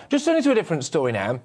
Just turning to a different story now,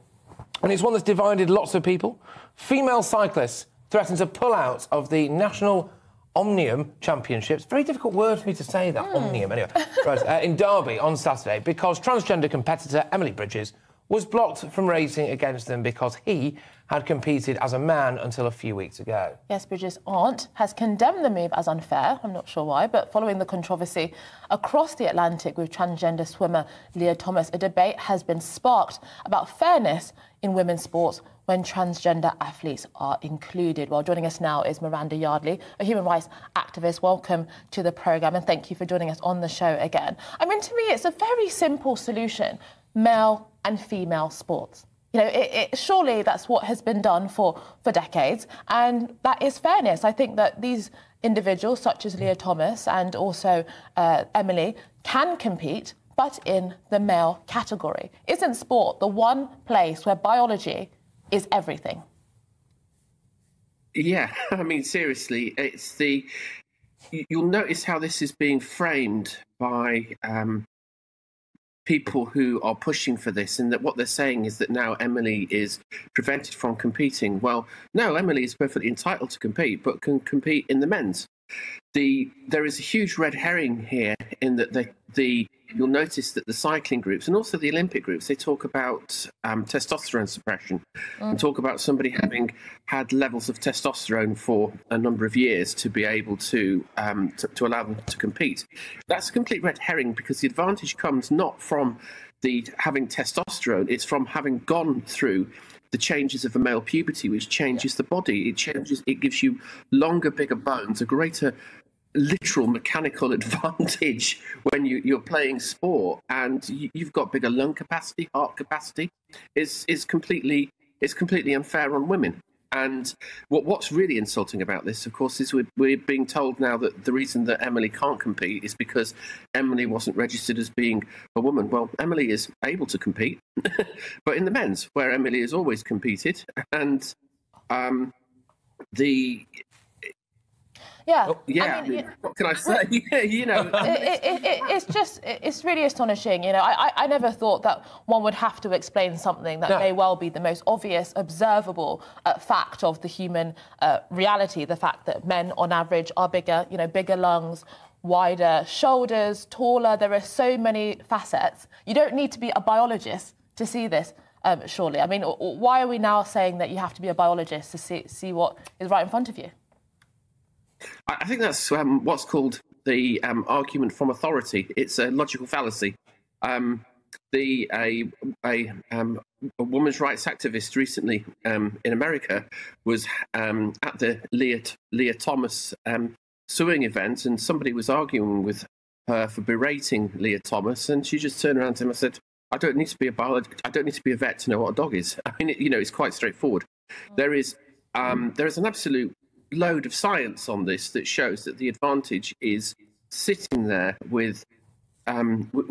and it's one that's divided lots of people. Female cyclists threaten to pull out of the National Omnium Championships. Very difficult word for me to say, that, Omnium, anyway. Right, in Derby on Saturday, because transgender competitor Emily Bridges was blocked from racing against them because he had competed as a man until a few weeks ago. Yes, Bridges' aunt has condemned the move as unfair. I'm not sure why, but following the controversy across the Atlantic with transgender swimmer Leah Thomas, a debate has been sparked about fairness in women's sports when transgender athletes are included. Well, joining us now is Miranda Yardley, a human rights activist. Welcome to the programme and thank you for joining us on the show again. I mean, to me, it's a very simple solution: male and female sports. You know, surely that's what has been done for decades, and that is fairness. I think that these individuals, such as Leah Thomas and also Emily, can compete, but in the male category. Isn't sport the one place where biology is everything? Yeah, I mean, seriously, it's the... You'll notice how this is being framed by people who are pushing for this, and that what they're saying is that now Emily is prevented from competing. Well, no, Emily is perfectly entitled to compete, but can compete in the men's. There is a huge red herring here in that you'll notice that the cycling groups and also the Olympic groups, they talk about testosterone suppression and talk about somebody having had levels of testosterone for a number of years to be able to allow them to compete. That's a complete red herring, because the advantage comes not from having testosterone, it's from having gone through the changes of a male puberty, which changes the body. It gives you longer, bigger bones, a greater literal mechanical advantage when you're playing sport, and you've got bigger lung capacity, heart capacity. Is completely unfair on women. And what's really insulting about this, of course, is we're being told now that the reason that Emily can't compete is because Emily wasn't registered as being a woman. Well, Emily is able to compete, but in the men's, where Emily has always competed. And Yeah. Oh, yeah, I mean, what can I say? You know, it's really astonishing. You know, I never thought that one would have to explain something that may well be the most obvious, observable fact of the human reality. The fact that men, on average, are bigger. You know, bigger lungs, wider shoulders, taller. There are so many facets. You don't need to be a biologist to see this. Surely, I mean, why are we now saying that you have to be a biologist to see what is right in front of you? I think that's what's called the argument from authority. It's a logical fallacy. A women's rights activist recently in America was at the Leah Thomas suing event, and somebody was arguing with her for berating Leah Thomas, and she just turned around to him and said, "I don't need to be a biologist. I don't need to be a vet to know what a dog is." I mean, you know, it's quite straightforward. There is an absolute load of science on this that shows that the advantage is sitting there with men.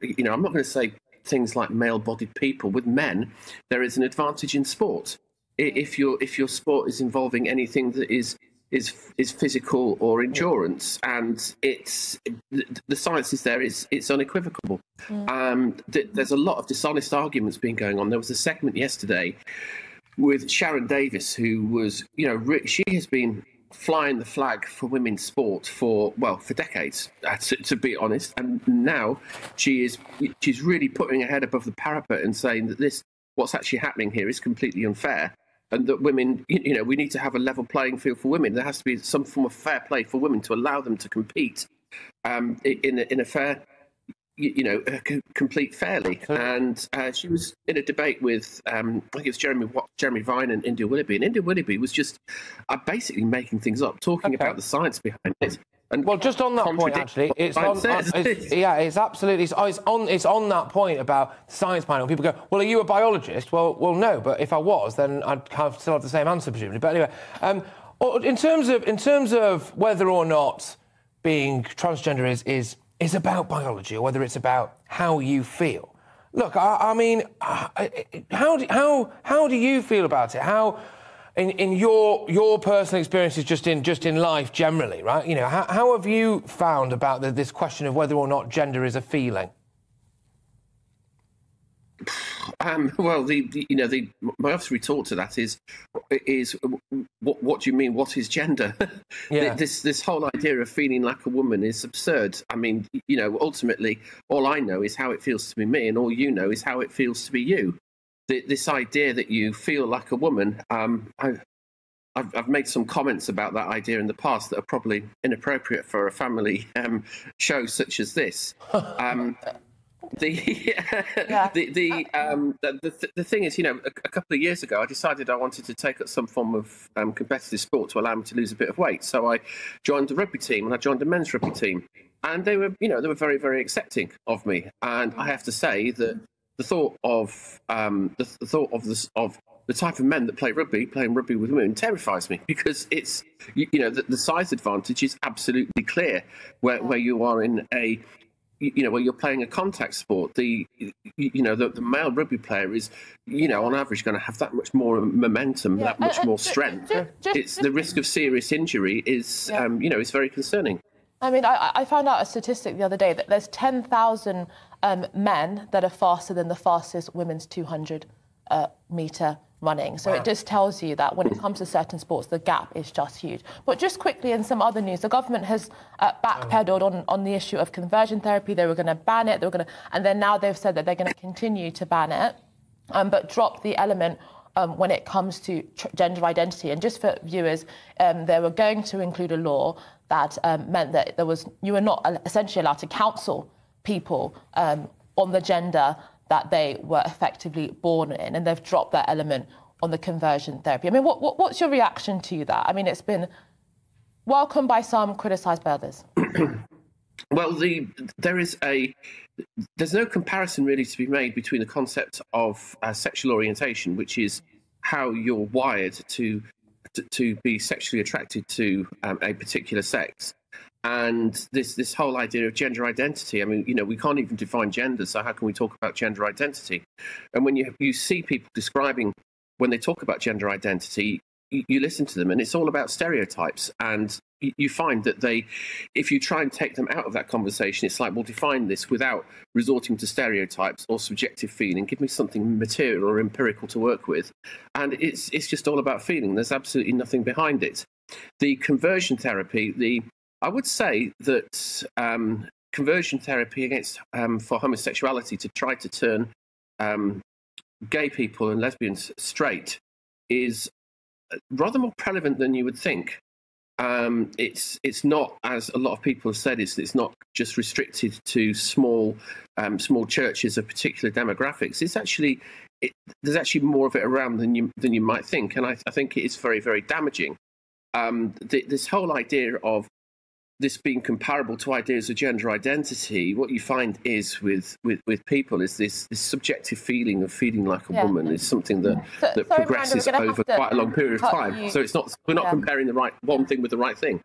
You know, I'm not going to say things like male-bodied people. With men, there is an advantage in sport. If your sport is involving anything that is physical or endurance, and the science is there, it's unequivocal. There's a lot of dishonest arguments being going on. There was a segment yesterday with Sharon Davis, who was, you know, she has been flying the flag for women's sport for decades, to be honest. And now she's really putting her head above the parapet and saying that what's actually happening here is completely unfair, and that women, you know, we need to have a level playing field for women. There has to be some form of fair play for women to allow them to compete in a fair, you know, complete fairly. And she was in a debate with, I think it was Jeremy Vine and India Willoughby. And India Willoughby was just basically making things up, talking about the science behind it. And well, just on that point, actually, it's absolutely it's on that point about science behind it. People go, well, are you a biologist? Well, no. But if I was, then I'd still have the same answer, presumably. But anyway, in terms of whether or not being transgender is about biology, or whether it's about how you feel. Look, I mean, how do you feel about it? How, in your personal experiences, just in life generally, right? You know, how have you found about this question of whether or not gender is a feeling? Well, my obvious retort to that is what do you mean? What is gender? Yeah. This whole idea of feeling like a woman is absurd. I mean, ultimately, all I know is how it feels to be me, and all you know is how it feels to be you. This idea that you feel like a woman, I've made some comments about that idea in the past that are probably inappropriate for a family show such as this. The thing is, a couple of years ago, I decided I wanted to take up some form of competitive sport to allow me to lose a bit of weight. So I joined the rugby team, and I joined the men's rugby team, and they were very, very accepting of me. And I have to say that the thought of the type of men that play rugby, playing rugby with women, terrifies me, because it's the size advantage is absolutely clear where you are in a. Where you're playing a contact sport, the male rugby player is, on average, going to have that much more momentum, that much more strength. It's the risk of serious injury is, is very concerning. I mean, I found out a statistic the other day that there's 10,000 men that are faster than the fastest women's 200-metre running. So It just tells you that when it comes to certain sports, the gap is just huge. But just quickly, in some other news, the government has backpedaled on the issue of conversion therapy. They were going to ban it, and then now they've said that they're going to continue to ban it, but drop the element when it comes to gender identity. And just for viewers, they were going to include a law that meant that you were not essentially allowed to counsel people on the gender that they were effectively born in, and they've dropped that element on the conversion therapy. I mean, what's your reaction to that? I mean, it's been welcomed by some, criticised by others. Well, there's no comparison really to be made between the concept of sexual orientation, which is how you're wired to be sexually attracted to a particular sex, and this whole idea of gender identity. I mean, we can't even define gender, so how can we talk about gender identity? And when you see people describing, when they talk about gender identity, you listen to them, and it's all about stereotypes. And you find that if you try and take them out of that conversation, it's like, well, define this without resorting to stereotypes or subjective feeling. Give me something material or empirical to work with. And it's just all about feeling. There's absolutely nothing behind it. The conversion therapy, I would say that conversion therapy for homosexuality, to try to turn gay people and lesbians straight, is rather more prevalent than you would think. It's not, as a lot of people have said, it's not just restricted to small churches of particular demographics. It's actually there's actually more of it around than you might think, and I think it is very, very damaging. This whole idea of this being comparable to ideas of gender identity, what you find is with people is this subjective feeling of feeling like a woman is something that progresses over quite a long period of time. So we're not comparing the one thing with the right thing.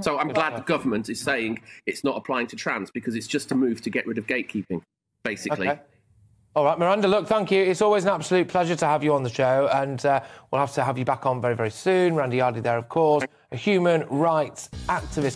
So I'm glad the government is saying it's not applying to trans, because it's just a move to get rid of gatekeeping, basically. Okay. All right, Miranda, look, thank you. It's always an absolute pleasure to have you on the show, and we'll have to have you back on very, very soon. Miranda Yardley there, of course, a human rights activist.